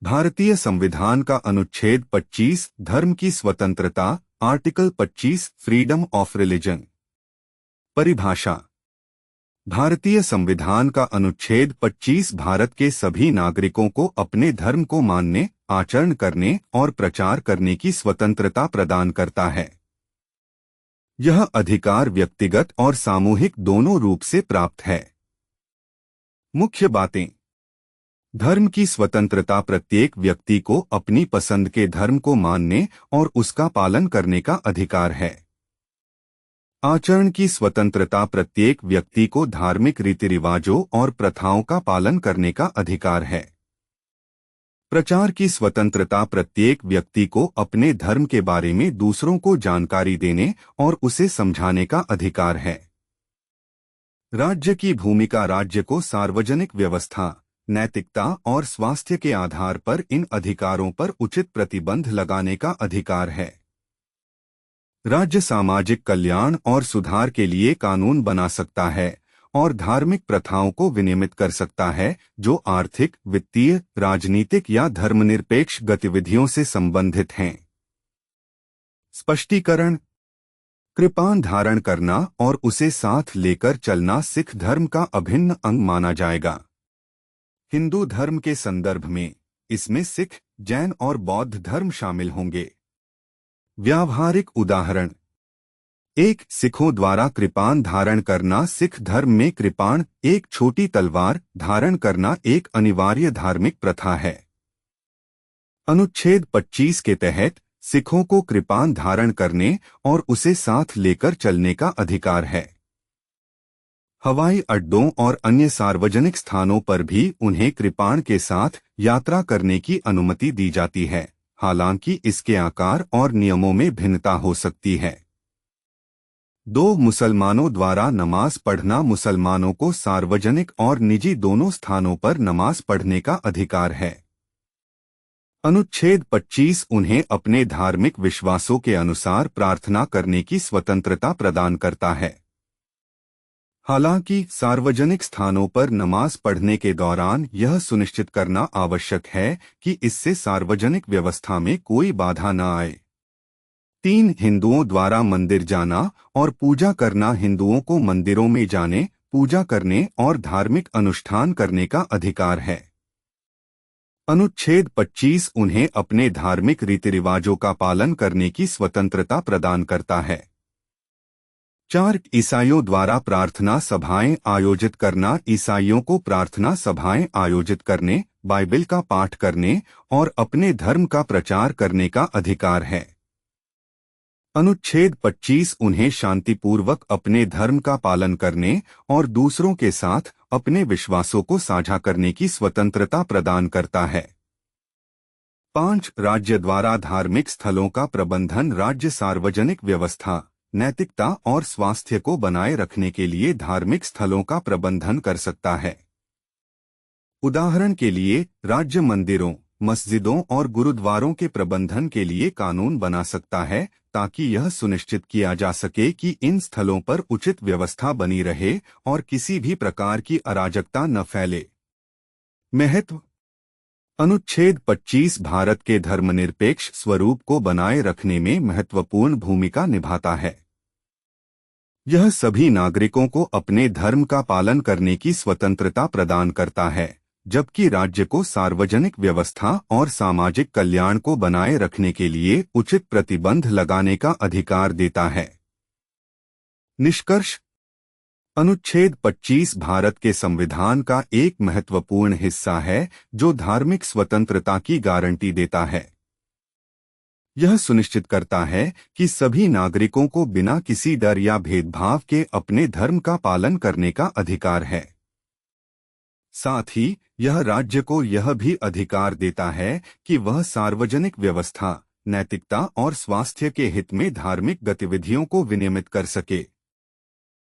भारतीय संविधान का अनुच्छेद 25 धर्म की स्वतंत्रता, आर्टिकल 25 फ्रीडम ऑफ रिलीजन। परिभाषा। भारतीय संविधान का अनुच्छेद 25 भारत के सभी नागरिकों को अपने धर्म को मानने, आचरण करने और प्रचार करने की स्वतंत्रता प्रदान करता है। यह अधिकार व्यक्तिगत और सामूहिक दोनों रूप से प्राप्त है। मुख्य बातें। धर्म की स्वतंत्रता प्रत्येक व्यक्ति को अपनी पसंद के धर्म को मानने और उसका पालन करने का अधिकार है। आचरण की स्वतंत्रता प्रत्येक व्यक्ति को धार्मिक रीति रिवाजों और प्रथाओं का पालन करने का अधिकार है। प्रचार की स्वतंत्रता प्रत्येक व्यक्ति को अपने धर्म के बारे में दूसरों को जानकारी देने और उसे समझाने का अधिकार है। राज्य की भूमिका। राज्य को सार्वजनिक व्यवस्था, नैतिकता और स्वास्थ्य के आधार पर इन अधिकारों पर उचित प्रतिबंध लगाने का अधिकार है। राज्य सामाजिक कल्याण और सुधार के लिए कानून बना सकता है और धार्मिक प्रथाओं को विनियमित कर सकता है जो आर्थिक, वित्तीय, राजनीतिक या धर्मनिरपेक्ष गतिविधियों से संबंधित हैं। स्पष्टीकरण। कृपाण धारण करना और उसे साथ लेकर चलना सिख धर्म का अभिन्न अंग माना जाएगा। हिंदू धर्म के संदर्भ में इसमें सिख, जैन और बौद्ध धर्म शामिल होंगे। व्यावहारिक उदाहरण। 1. सिखों द्वारा कृपाण धारण करना। सिख धर्म में कृपाण, एक छोटी तलवार, धारण करना एक अनिवार्य धार्मिक प्रथा है। अनुच्छेद 25 के तहत सिखों को कृपाण धारण करने और उसे साथ लेकर चलने का अधिकार है। हवाई अड्डों और अन्य सार्वजनिक स्थानों पर भी उन्हें कृपाण के साथ यात्रा करने की अनुमति दी जाती है, हालांकि इसके आकार और नियमों में भिन्नता हो सकती है। 2. मुसलमानों द्वारा नमाज पढ़ना। मुसलमानों को सार्वजनिक और निजी दोनों स्थानों पर नमाज पढ़ने का अधिकार है। अनुच्छेद 25 उन्हें अपने धार्मिक विश्वासों के अनुसार प्रार्थना करने की स्वतंत्रता प्रदान करता है। हालांकि सार्वजनिक स्थानों पर नमाज पढ़ने के दौरान यह सुनिश्चित करना आवश्यक है कि इससे सार्वजनिक व्यवस्था में कोई बाधा न आए। 3. हिंदुओं द्वारा मंदिर जाना और पूजा करना। हिंदुओं को मंदिरों में जाने, पूजा करने और धार्मिक अनुष्ठान करने का अधिकार है। अनुच्छेद 25 उन्हें अपने धार्मिक रीति रिवाजों का पालन करने की स्वतंत्रता प्रदान करता है। 4. ईसाइयों द्वारा प्रार्थना सभाएं आयोजित करना। ईसाइयों को प्रार्थना सभाएं आयोजित करने, बाइबिल का पाठ करने और अपने धर्म का प्रचार करने का अधिकार है। अनुच्छेद 25 उन्हें शांतिपूर्वक अपने धर्म का पालन करने और दूसरों के साथ अपने विश्वासों को साझा करने की स्वतंत्रता प्रदान करता है। 5. राज्य द्वारा धार्मिक स्थलों का प्रबंधन। राज्य सार्वजनिक व्यवस्था, नैतिकता और स्वास्थ्य को बनाए रखने के लिए धार्मिक स्थलों का प्रबंधन कर सकता है। उदाहरण के लिए, राज्य मंदिरों, मस्जिदों और गुरुद्वारों के प्रबंधन के लिए कानून बना सकता है ताकि यह सुनिश्चित किया जा सके कि इन स्थलों पर उचित व्यवस्था बनी रहे और किसी भी प्रकार की अराजकता न फैले। महत्व। अनुच्छेद 25 भारत के धर्मनिरपेक्ष स्वरूप को बनाए रखने में महत्वपूर्ण भूमिका निभाता है। यह सभी नागरिकों को अपने धर्म का पालन करने की स्वतंत्रता प्रदान करता है, जबकि राज्य को सार्वजनिक व्यवस्था और सामाजिक कल्याण को बनाए रखने के लिए उचित प्रतिबंध लगाने का अधिकार देता है। निष्कर्ष। अनुच्छेद 25 भारत के संविधान का एक महत्वपूर्ण हिस्सा है जो धार्मिक स्वतंत्रता की गारंटी देता है। यह सुनिश्चित करता है कि सभी नागरिकों को बिना किसी डर या भेदभाव के अपने धर्म का पालन करने का अधिकार है। साथ ही यह राज्य को यह भी अधिकार देता है कि वह सार्वजनिक व्यवस्था, नैतिकता और स्वास्थ्य के हित में धार्मिक गतिविधियों को विनियमित कर सके।